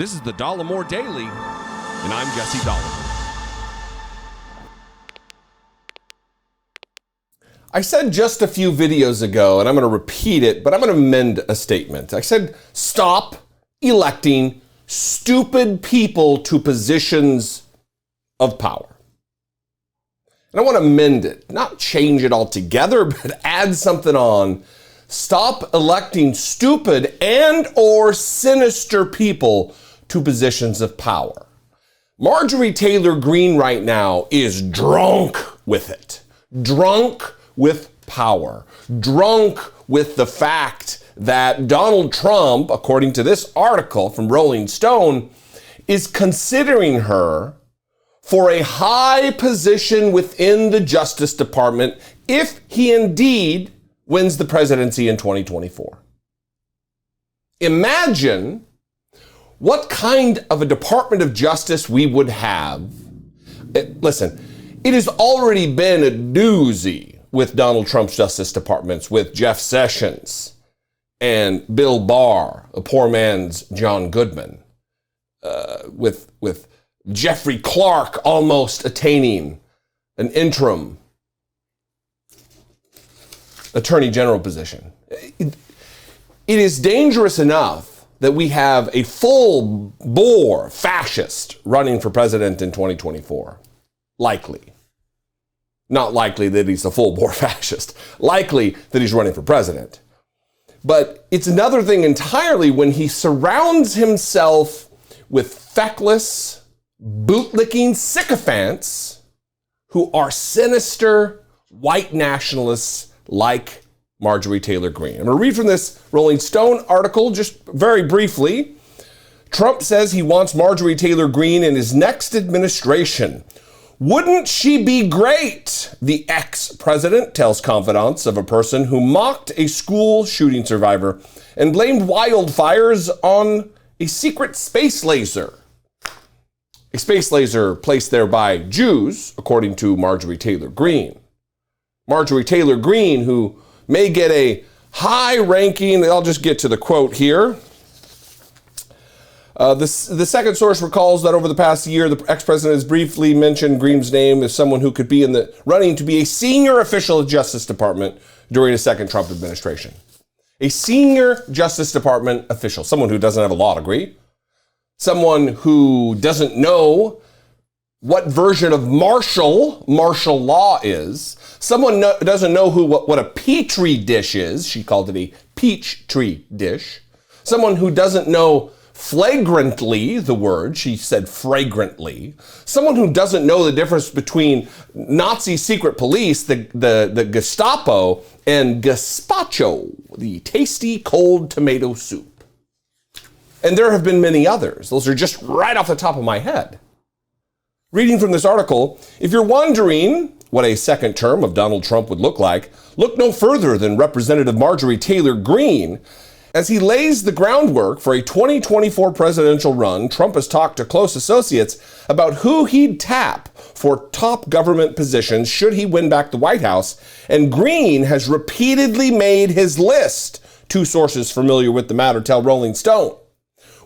This is the Dollemore Daily, and I'm Jesse Dollemore. I said just a few videos ago, and I'm going to repeat it, but I'm going to amend a statement. I said, stop electing stupid people to positions of power. And I want to amend it, not change it altogether, but add something on. Stop electing stupid and or sinister people to positions of power. Marjorie Taylor Greene right now is drunk with it. Drunk with power. Drunk with the fact that Donald Trump, according to this article from Rolling Stone, is considering her for a high position within the Justice Department if he indeed wins the presidency in 2024. Imagine what kind of a Department of Justice we would have. Listen, it has already been a doozy with Donald Trump's Justice Departments, with Jeff Sessions and Bill Barr, a poor man's John Goodman, with Jeffrey Clark almost attaining an interim attorney general position. It is dangerous enough that we have a full-bore fascist running for president in 2024. Likely. Not likely that he's a full-bore fascist. Likely that he's running for president. But it's another thing entirely when he surrounds himself with feckless, bootlicking sycophants who are sinister white nationalists like Marjorie Taylor Greene. I'm going to read from this Rolling Stone article just very briefly. Trump says he wants Marjorie Taylor Greene in his next administration. Wouldn't she be great? The ex-president tells confidants of a person who mocked a school shooting survivor and blamed wildfires on a secret space laser. A space laser placed there by Jews, according to Marjorie Taylor Greene. Marjorie Taylor Greene, who may get a high ranking, I'll just get to the quote here. The second source recalls that over the past year, the ex-president has briefly mentioned Greene's name as someone who could be in the running to be a senior official of the Justice Department during a second Trump administration. A senior Justice Department official, someone who doesn't have a law degree, someone who doesn't know what version of martial law is, someone doesn't know what a petri dish is. She called it a peach tree dish. Someone who doesn't know flagrantly the word, she said fragrantly. Someone who doesn't know the difference between Nazi secret police, the Gestapo, and gazpacho, the tasty cold tomato soup. And there have been many others. Those are just right off the top of my head. Reading from this article, if you're wondering what a second term of Donald Trump would look like, look no further than Representative Marjorie Taylor Greene. As he lays the groundwork for a 2024 presidential run, Trump has talked to close associates about who he'd tap for top government positions should he win back the White House, and Greene has repeatedly made his list. Two sources familiar with the matter tell Rolling Stone.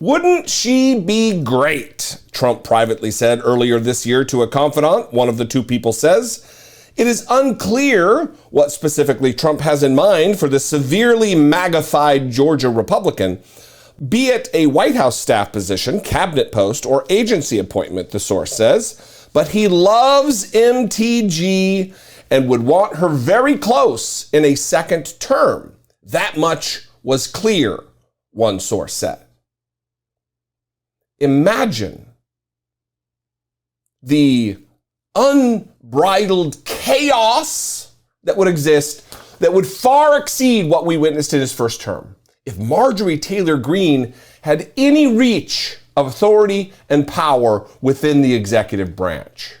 Wouldn't she be great? Trump privately said earlier this year to a confidant. One of the two people says, it is unclear what specifically Trump has in mind for the severely magnified Georgia Republican, be it a White House staff position, cabinet post, or agency appointment, the source says. But he loves MTG and would want her very close in a second term. That much was clear, one source said. Imagine the unbridled chaos that would exist that would far exceed what we witnessed in his first term if Marjorie Taylor Greene had any reach of authority and power within the executive branch.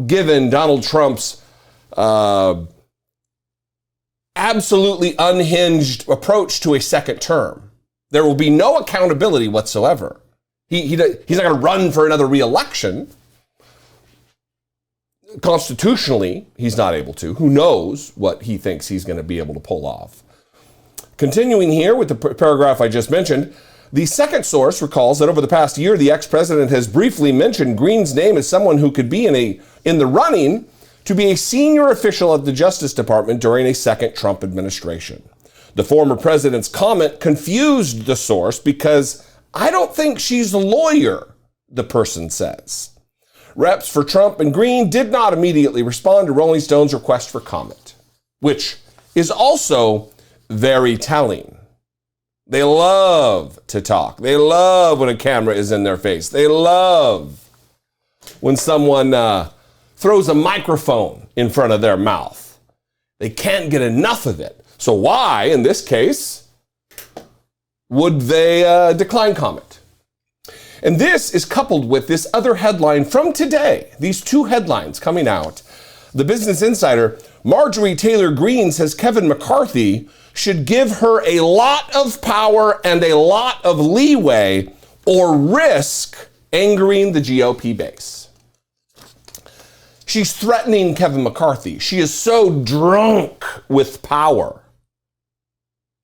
Given Donald Trump's absolutely unhinged approach to a second term, there will be no accountability whatsoever. He's not going to run for another re-election. Constitutionally, he's not able to. Who knows what he thinks he's going to be able to pull off. Continuing here with the paragraph I just mentioned, The second source recalls that over the past year, the ex-president has briefly mentioned Greene's name as someone who could be in the running to be a senior official at the Justice Department during a second Trump administration. The former president's comment confused the source because I don't think she's a lawyer, the person says. Reps for Trump and Greene did not immediately respond to Rolling Stone's request for comment, which is also very telling. They love to talk. They love when a camera is in their face. They love when someone throws a microphone in front of their mouth. They can't get enough of it. So why, in this case, would they decline comment? And this is coupled with this other headline from today. These two headlines coming out. The Business Insider, Marjorie Taylor Greene says Kevin McCarthy should give her a lot of power and a lot of leeway or risk angering the GOP base. She's threatening Kevin McCarthy. She is so drunk with power.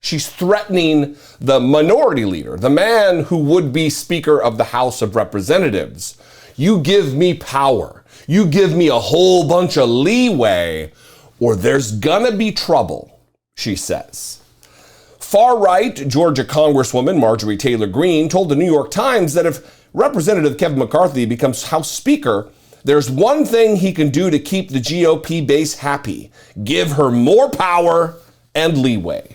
She's threatening the minority leader, the man who would be Speaker of the House of Representatives. You give me power. You give me a whole bunch of leeway, or there's gonna be trouble, she says. Far-right Georgia Congresswoman Marjorie Taylor Greene told the New York Times that if Representative Kevin McCarthy becomes House Speaker, there's one thing he can do to keep the GOP base happy: give her more power and leeway.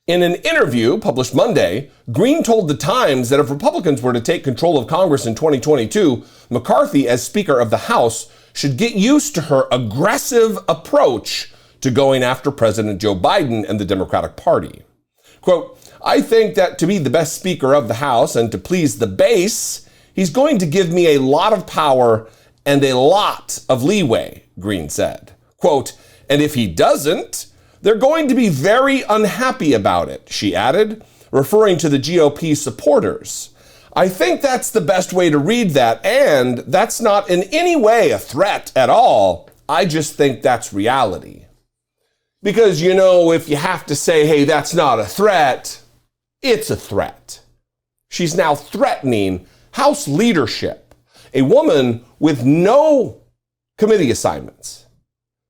In an interview published Monday, Greene told the Times that if Republicans were to take control of Congress in 2022, McCarthy, as Speaker of the House, should get used to her aggressive approach to going after President Joe Biden and the Democratic Party. Quote, I think that to be the best Speaker of the House and to please the base, he's going to give me a lot of power and a lot of leeway, Greene said. Quote, and if he doesn't, they're going to be very unhappy about it, she added, referring to the GOP supporters. I think that's the best way to read that, and that's not in any way a threat at all. I just think that's reality. Because, you know, if you have to say, hey, that's not a threat, it's a threat. She's now threatening House leadership, a woman with no committee assignments,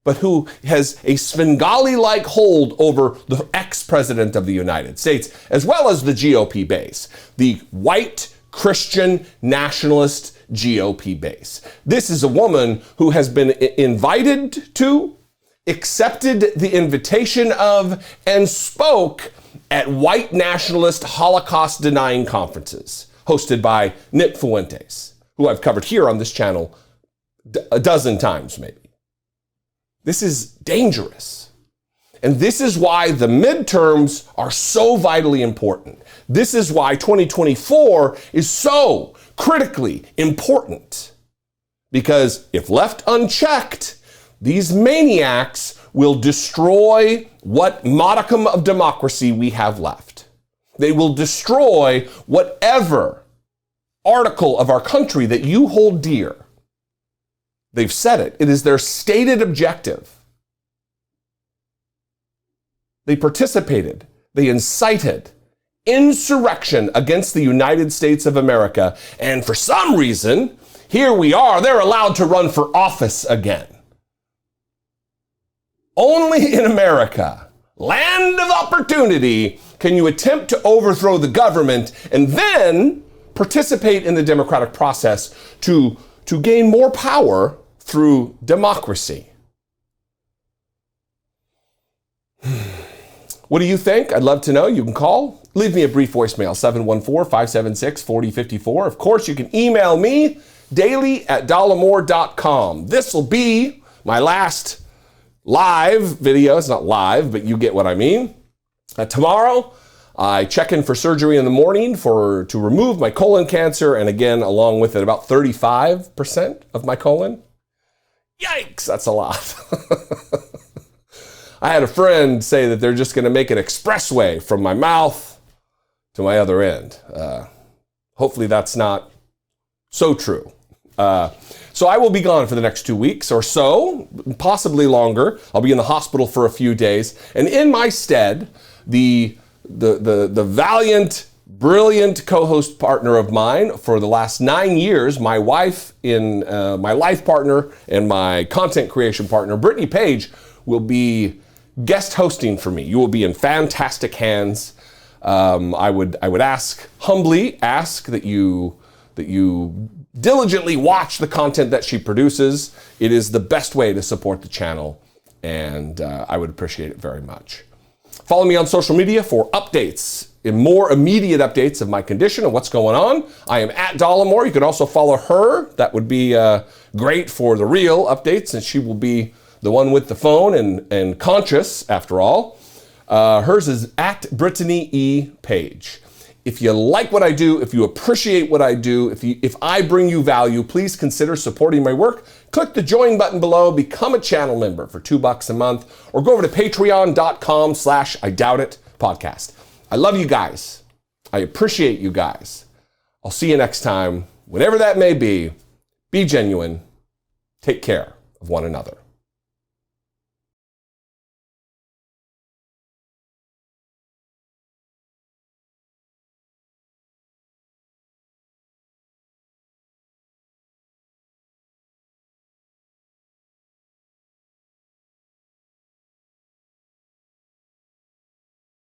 but who has a Svengali-like hold over the ex-president of the United States, as well as the GOP base, the white Christian nationalist GOP base. This is a woman who has been invited to, accepted the invitation of, and spoke at white nationalist Holocaust-denying conferences hosted by Nick Fuentes, who I've covered here on this channel a dozen times maybe. This is dangerous. And this is why the midterms are so vitally important. This is why 2024 is so critically important. Because if left unchecked, these maniacs will destroy what modicum of democracy we have left. They will destroy whatever article of our country that you hold dear. They've said it. It is their stated objective. They participated. They incited insurrection against the United States of America. And for some reason, here we are, they're allowed to run for office again. Only in America, land of opportunity, can you attempt to overthrow the government and then participate in the democratic process to gain more power through democracy. What do you think? I'd love to know. You can call. Leave me a brief voicemail, 714-576-4054. Of course, you can email me, daily@dollemore.com. This will be my last live video. It's not live, but you get what I mean. Tomorrow, I check in for surgery in the morning to remove my colon cancer, and again, along with it, about 35% of my colon. Yikes, that's a lot. I had a friend say that they're just going to make an expressway from my mouth to my other end. Hopefully that's not so true. So I will be gone for the next 2 weeks or so, possibly longer. I'll be in the hospital for a few days. And in my stead, the valiant brilliant co-host partner of mine for the last 9 years, my wife, my life partner and my content creation partner, Brittany Page, will be guest hosting for me. You will be in fantastic hands. I would humbly ask that you diligently watch the content that she produces. It is the best way to support the channel, and I would appreciate it very much. Follow me on social media for updates, more immediate updates of my condition and what's going on. I am at Dollemore. You could also follow her. That would be great for the real updates, and she will be the one with the phone and conscious, after all. Hers is at Brittany E. Page. If you like what I do, if you appreciate what I do, if I bring you value, please consider supporting my work. Click the join button below, become a channel member for $2 a month, or go over to patreon.com/IDoubtIt podcast. I love you guys. I appreciate you guys. I'll see you next time, whenever that may be. Be genuine. Take care of one another.